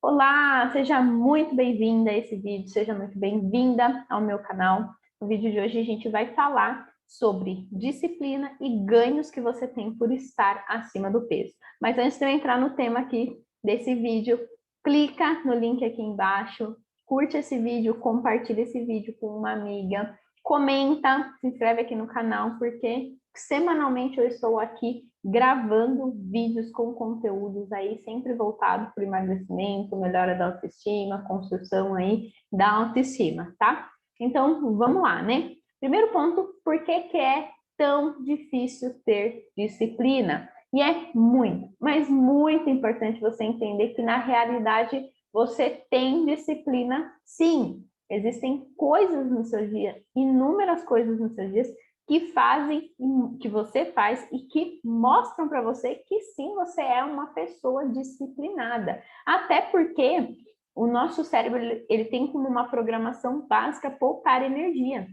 Olá, seja muito bem-vinda a esse vídeo, seja muito bem-vinda ao meu canal. No vídeo de hoje a gente vai falar sobre disciplina e ganhos que você tem por estar acima do peso. Mas antes de eu entrar no tema aqui desse vídeo, clica no link aqui embaixo, curte esse vídeo, compartilha esse vídeo com uma amiga, comenta, se inscreve aqui no canal, porque semanalmente eu estou aqui gravando vídeos com conteúdos aí sempre voltados para o emagrecimento, melhora da autoestima, construção aí da autoestima, tá? Então, vamos lá, né? Primeiro ponto, por que é tão difícil ter disciplina? E é muito, mas muito importante você entender que na realidade você tem disciplina sim. Existem coisas no seu dia, inúmeras coisas no seu dia que fazem, que você faz e que mostram para você que sim, você é uma pessoa disciplinada. Até porque o nosso cérebro ele tem como uma programação básica poupar energia.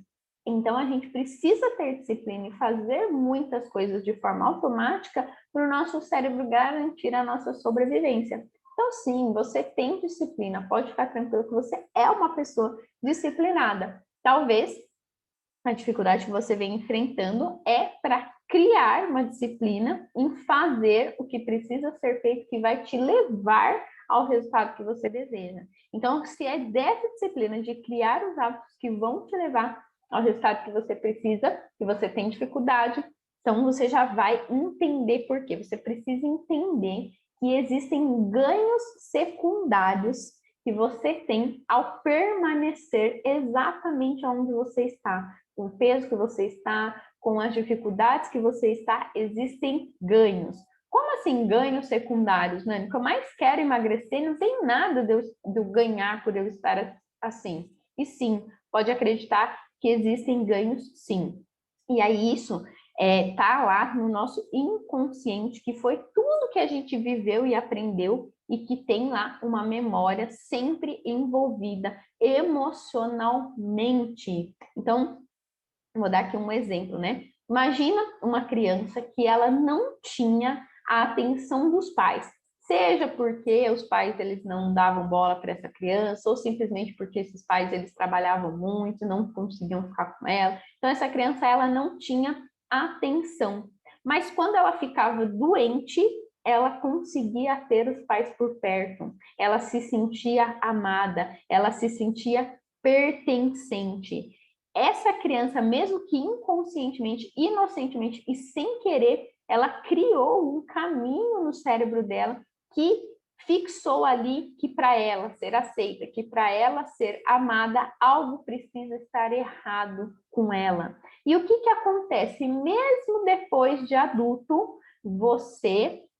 Então a gente precisa ter disciplina e fazer muitas coisas de forma automática para o nosso cérebro garantir a nossa sobrevivência. Então sim, você tem disciplina, pode ficar tranquilo que você é uma pessoa disciplinada. Talvez a dificuldade que você vem enfrentando é para criar uma disciplina em fazer o que precisa ser feito, que vai te levar ao resultado que você deseja. Então, se é dessa disciplina de criar os hábitos que vão te levar ao resultado que você precisa, que você tem dificuldade, então você já vai entender por quê. Você precisa entender que existem ganhos secundários que você tem ao permanecer exatamente onde você está, com o peso que você está, com as dificuldades que você está, existem ganhos. Como assim ganhos secundários, né? O que eu mais quero emagrecer, não tem nada de eu ganhar por eu estar assim. E sim, pode acreditar que existem ganhos sim. E aí isso tá lá no nosso inconsciente, que foi tudo que a gente viveu e aprendeu e que tem lá uma memória sempre envolvida emocionalmente. Então, vou dar aqui um exemplo, né? Imagina uma criança que ela não tinha a atenção dos pais, seja porque os pais eles não davam bola para essa criança, ou simplesmente porque esses pais eles trabalhavam muito, não conseguiam ficar com ela. Então essa criança ela não tinha atenção. Mas quando ela ficava doente, ela conseguia ter os pais por perto. Ela se sentia amada, ela se sentia pertencente. Essa criança, mesmo que inconscientemente, inocentemente e sem querer, ela criou um caminho no cérebro dela que fixou ali que para ela ser aceita, que para ela ser amada, algo precisa estar errado com ela. E o que acontece? Mesmo depois de adulto,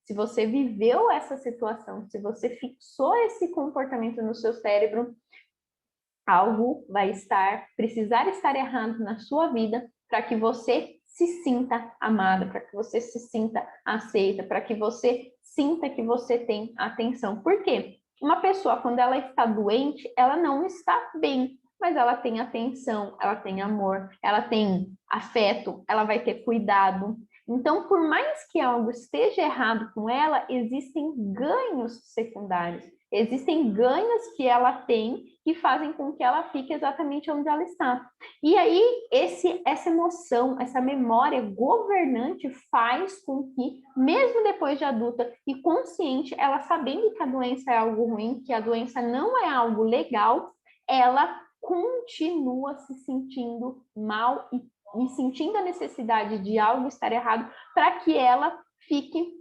se você viveu essa situação, se você fixou esse comportamento no seu cérebro, algo vai precisar estar errado na sua vida para que você se sinta amada, para que você se sinta aceita, para que você sinta que você tem atenção. Por quê? Uma pessoa, quando ela está doente, ela não está bem, mas ela tem atenção, ela tem amor, ela tem afeto, ela vai ter cuidado. Então, por mais que algo esteja errado com ela, existem ganhos secundários. Existem ganhos que ela tem que fazem com que ela fique exatamente onde ela está. E aí, essa emoção, essa memória governante faz com que, mesmo depois de adulta e consciente, ela sabendo que a doença é algo ruim, que a doença não é algo legal, ela continua se sentindo mal e sentindo a necessidade de algo estar errado para que ela fique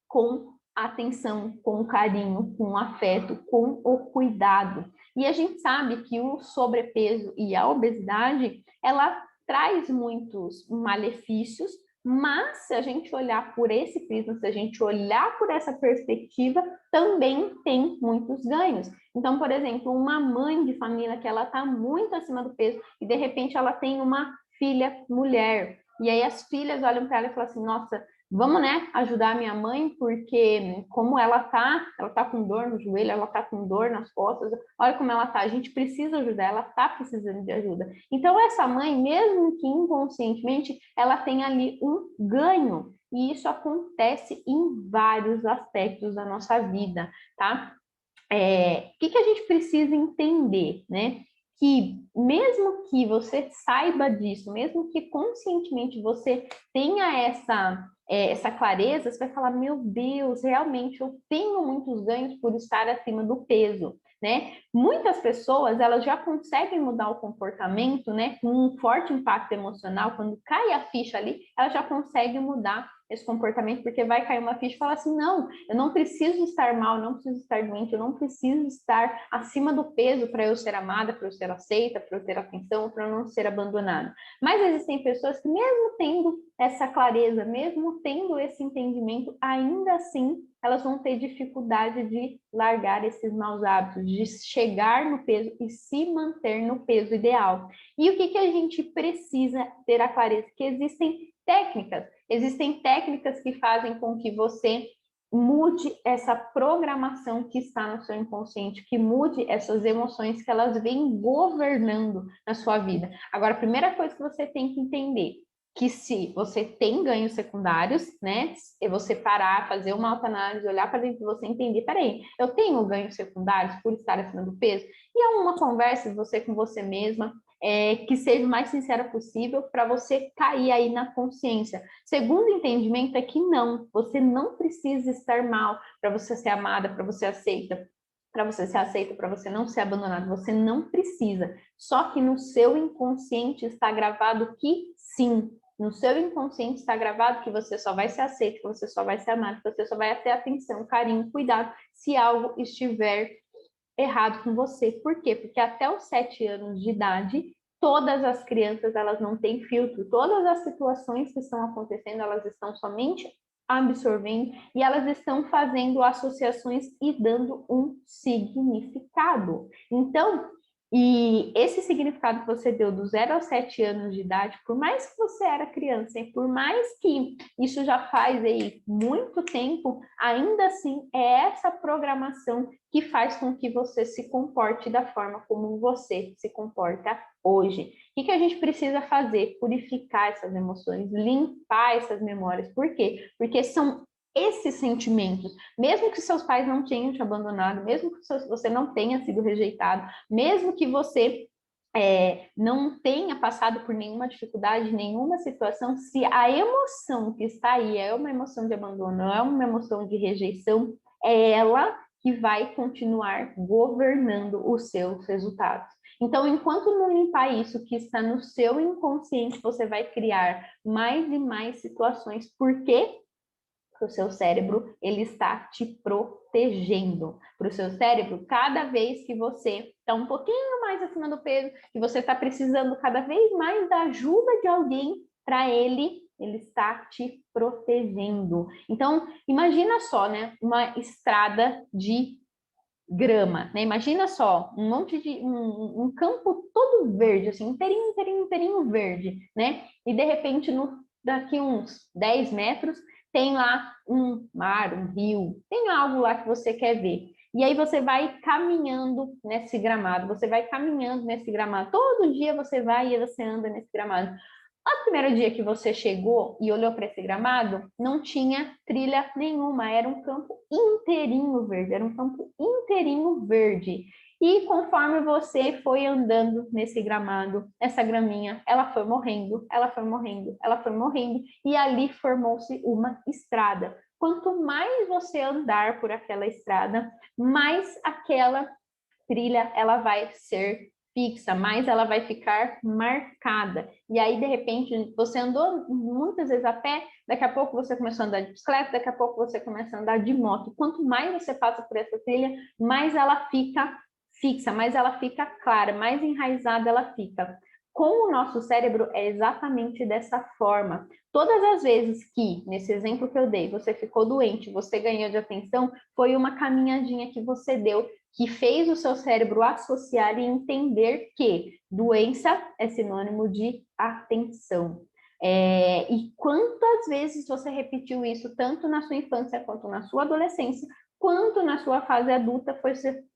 com atenção, com carinho, com afeto, com o cuidado. E a gente sabe que o sobrepeso e a obesidade, ela traz muitos malefícios, mas se a gente olhar por esse prisma, se a gente olhar por essa perspectiva, também tem muitos ganhos. Então, por exemplo, uma mãe de família que ela está muito acima do peso e de repente ela tem uma filha mulher, e aí as filhas olham para ela e falam assim, nossa, vamos, né, ajudar a minha mãe, porque como ela tá com dor no joelho, ela tá com dor nas costas, olha como ela tá, a gente precisa ajudar, ela tá precisando de ajuda. Então, essa mãe, mesmo que inconscientemente, ela tem ali um ganho, e isso acontece em vários aspectos da nossa vida, tá? que a gente precisa entender, né? Que mesmo que você saiba disso, mesmo que conscientemente você tenha essa clareza, você vai falar, meu Deus, realmente eu tenho muitos ganhos por estar acima do peso, né? Muitas pessoas, elas já conseguem mudar o comportamento, né? Com um forte impacto emocional, quando cai a ficha ali, ela já consegue mudar esse comportamento, porque vai cair uma ficha e falar assim, não, eu não preciso estar mal, eu não preciso estar doente, eu não preciso estar acima do peso para eu ser amada, para eu ser aceita, para eu ter atenção, para eu não ser abandonada. Mas existem pessoas que mesmo tendo essa clareza, mesmo tendo esse entendimento, ainda assim elas vão ter dificuldade de largar esses maus hábitos, de chegar no peso e se manter no peso ideal. E o que a gente precisa ter a clareza? Que existem técnicas que fazem com que você mude essa programação que está no seu inconsciente, que mude essas emoções que elas vêm governando na sua vida. Agora, a primeira coisa que você tem que entender, que se você tem ganhos secundários, né, é você parar, fazer uma autoanálise, olhar para dentro de você e entender, peraí, eu tenho ganhos secundários por estar acima do peso? E é uma conversa você com você mesma, que seja o mais sincera possível para você cair aí na consciência. Segundo entendimento é que não, você não precisa estar mal para você ser amada, para você aceita, para você ser aceita, para você não ser abandonado, você não precisa. Só que no seu inconsciente está gravado que sim, no seu inconsciente está gravado que você só vai ser aceito, que você só vai ser amado, que você só vai ter atenção, carinho, cuidado, se algo estiver errado com você. Por quê? Porque até os 7 anos de idade, todas as crianças, elas não têm filtro. Todas as situações que estão acontecendo, elas estão somente absorvendo e elas estão fazendo associações e dando um significado. Então, e esse significado que você deu do 0 aos 7 anos de idade, por mais que você era criança e por mais que isso já faz aí muito tempo, ainda assim é essa programação que faz com que você se comporte da forma como você se comporta hoje. O que a gente precisa fazer? Purificar essas emoções, limpar essas memórias. Por quê? Porque são esses sentimentos, mesmo que seus pais não tenham te abandonado, mesmo que você não tenha sido rejeitado, mesmo que você não tenha passado por nenhuma dificuldade, nenhuma situação, se a emoção que está aí é uma emoção de abandono, é uma emoção de rejeição, é ela que vai continuar governando os seus resultados. Então, enquanto não limpar isso que está no seu inconsciente, você vai criar mais e mais situações. Por quê? Para o seu cérebro, ele está te protegendo. Para o seu cérebro, cada vez que você está um pouquinho mais acima do peso, que você está precisando cada vez mais da ajuda de alguém, para ele está te protegendo. Então, imagina só, né? Uma estrada de grama, né? Imagina só, um monte de um campo todo verde, assim, inteirinho, inteirinho, inteirinho verde, né? E de repente, daqui uns 10 metros, tem lá um mar, um rio, tem algo lá que você quer ver. E aí você vai caminhando nesse gramado, você vai caminhando nesse gramado. Todo dia você vai e você anda nesse gramado. No primeiro dia que você chegou e olhou para esse gramado, não tinha trilha nenhuma, era um campo inteirinho verde, era um campo inteirinho verde. E conforme você foi andando nesse gramado, essa graminha, ela foi morrendo, ela foi morrendo, ela foi morrendo, e ali formou-se uma estrada. Quanto mais você andar por aquela estrada, mais aquela trilha ela vai ser fixa, mais ela vai ficar marcada. E aí, de repente, você andou muitas vezes a pé, daqui a pouco você começou a andar de bicicleta, daqui a pouco você começa a andar de moto. Quanto mais você passa por essa trilha, mais ela fica fixa, mais ela fica clara, mais enraizada ela fica. Com o nosso cérebro é exatamente dessa forma. Todas as vezes que, nesse exemplo que eu dei, você ficou doente, você ganhou de atenção, foi uma caminhadinha que você deu que fez o seu cérebro associar e entender que doença é sinônimo de atenção. E quantas vezes você repetiu isso, tanto na sua infância, quanto na sua adolescência, quanto na sua fase adulta,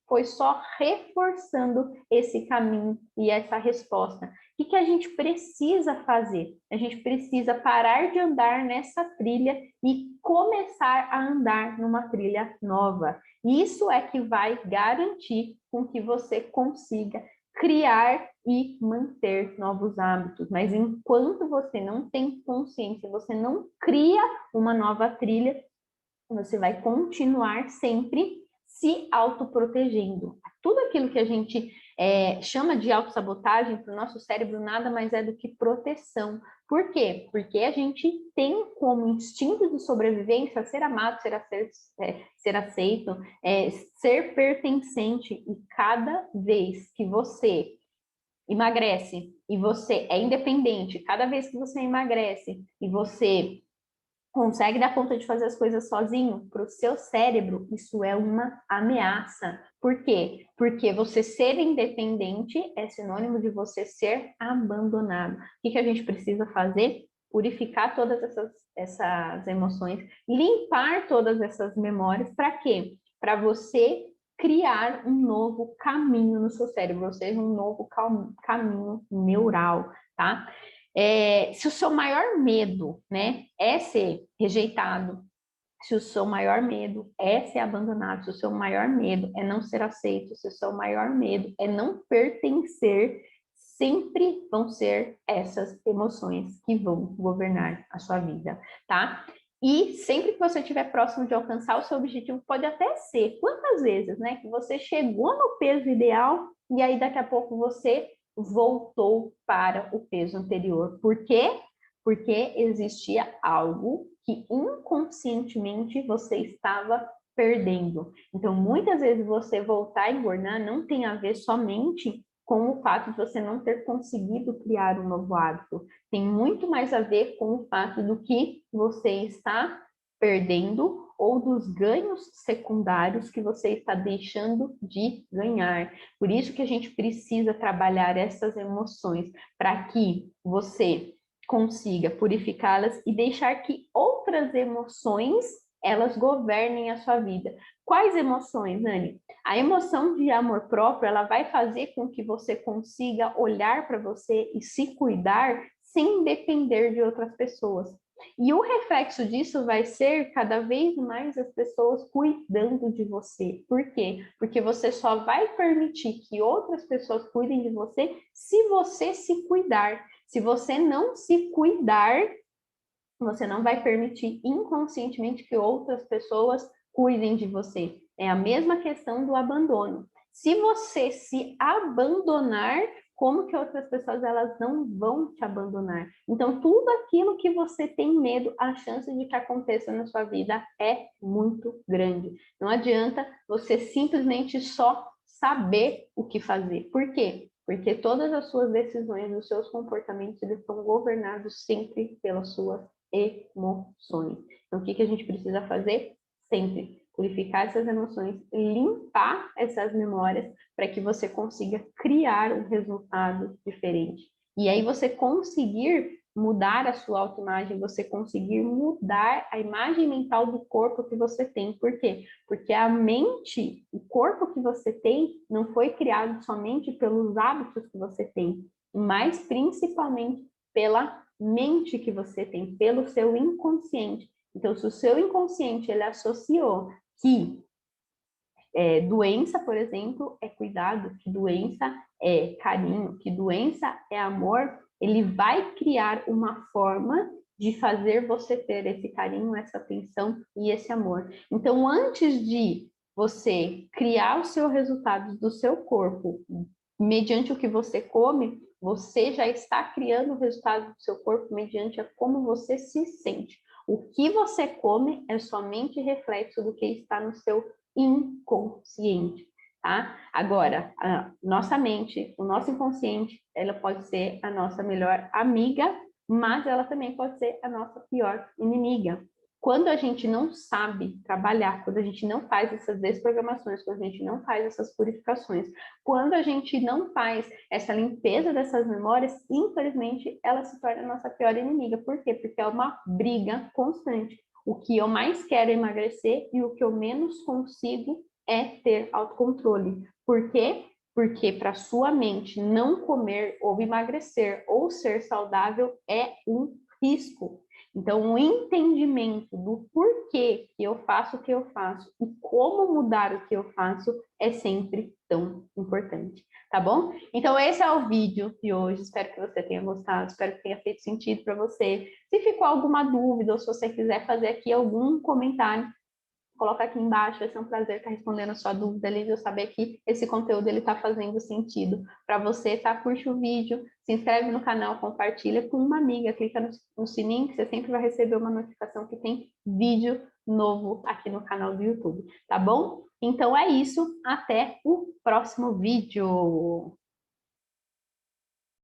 foi só reforçando esse caminho e essa resposta. O que a gente precisa fazer? A gente precisa parar de andar nessa trilha e começar a andar numa trilha nova. Isso é que vai garantir com que você consiga criar e manter novos hábitos. Mas enquanto você não tem consciência, você não cria uma nova trilha, você vai continuar sempre se autoprotegendo. Tudo aquilo que a gente chama de autossabotagem para o nosso cérebro nada mais é do que proteção. Por quê? Porque a gente tem como instinto de sobrevivência ser amado, ser aceito, ser pertencente. E cada vez que você emagrece e você é independente, cada vez que você emagrece e você consegue dar conta de fazer as coisas sozinho, para o seu cérebro, isso é uma ameaça. Por quê? Porque você ser independente é sinônimo de você ser abandonado. O que a gente precisa fazer? Purificar todas essas emoções, limpar todas essas memórias, para quê? Para você criar um novo caminho no seu cérebro, ou seja, um novo caminho neural, tá? Se o seu maior medo, né, é ser rejeitado, se o seu maior medo é ser abandonado, se o seu maior medo é não ser aceito, se o seu maior medo é não pertencer, sempre vão ser essas emoções que vão governar a sua vida, tá? E sempre que você estiver próximo de alcançar o seu objetivo, pode até ser, quantas vezes, né, que você chegou no peso ideal e aí daqui a pouco você voltou para o peso anterior. Por quê? Porque existia algo que inconscientemente você estava perdendo. Então, muitas vezes você voltar a engordar não tem a ver somente com o fato de você não ter conseguido criar um novo hábito. Tem muito mais a ver com o fato do que você está perdendo ou dos ganhos secundários que você está deixando de ganhar. Por isso que a gente precisa trabalhar essas emoções, para que você consiga purificá-las e deixar que outras emoções elas governem a sua vida. Quais emoções, Anne? A emoção de amor próprio, ela vai fazer com que você consiga olhar para você e se cuidar sem depender de outras pessoas. E o reflexo disso vai ser cada vez mais as pessoas cuidando de você. Por quê? Porque você só vai permitir que outras pessoas cuidem de você se você se cuidar. Se você não se cuidar, você não vai permitir inconscientemente que outras pessoas cuidem de você. É a mesma questão do abandono. Se você se abandonar, como que outras pessoas elas não vão te abandonar? Então, tudo aquilo que você tem medo, a chance de que aconteça na sua vida é muito grande. Não adianta você simplesmente só saber o que fazer. Por quê? Porque todas as suas decisões, os seus comportamentos, eles estão governados sempre pelas suas emoções. Então, o que a gente precisa fazer? Sempre purificar essas emoções, limpar essas memórias para que você consiga criar um resultado diferente. E aí você conseguir mudar a sua autoimagem, você conseguir mudar a imagem mental do corpo que você tem. Por quê? Porque a mente, o corpo que você tem, não foi criado somente pelos hábitos que você tem, mas principalmente pela mente que você tem, pelo seu inconsciente. Então, se o seu inconsciente ele associou que doença, por exemplo, é cuidado, que doença é carinho, que doença é amor, ele vai criar uma forma de fazer você ter esse carinho, essa atenção e esse amor. Então, antes de você criar o seu resultado do seu corpo mediante o que você come, você já está criando o resultado do seu corpo mediante a como você se sente. O que você come é somente reflexo do que está no seu inconsciente, tá? Agora, a nossa mente, o nosso inconsciente, ela pode ser a nossa melhor amiga, mas ela também pode ser a nossa pior inimiga. quando a gente não sabe trabalhar, quando a gente não faz essas desprogramações, quando a gente não faz essas purificações, quando a gente não faz essa limpeza dessas memórias, infelizmente, ela se torna a nossa pior inimiga. Por quê? Porque é uma briga constante. O que eu mais quero é emagrecer e o que eu menos consigo é ter autocontrole. Por quê? Porque para sua mente não comer ou emagrecer ou ser saudável é um risco. Então, o entendimento do porquê que eu faço o que eu faço e como mudar o que eu faço é sempre tão importante, tá bom? Então, esse é o vídeo de hoje. Espero que você tenha gostado, espero que tenha feito sentido para você. Se ficou alguma dúvida ou se você quiser fazer aqui algum comentário, coloca aqui embaixo, vai ser um prazer estar respondendo a sua dúvida ali, eu saber que esse conteúdo ele está fazendo sentido para você, tá? Curte o vídeo, se inscreve no canal, compartilha com uma amiga, clica no sininho que você sempre vai receber uma notificação que tem vídeo novo aqui no canal do YouTube, tá bom? Então é isso, até o próximo vídeo!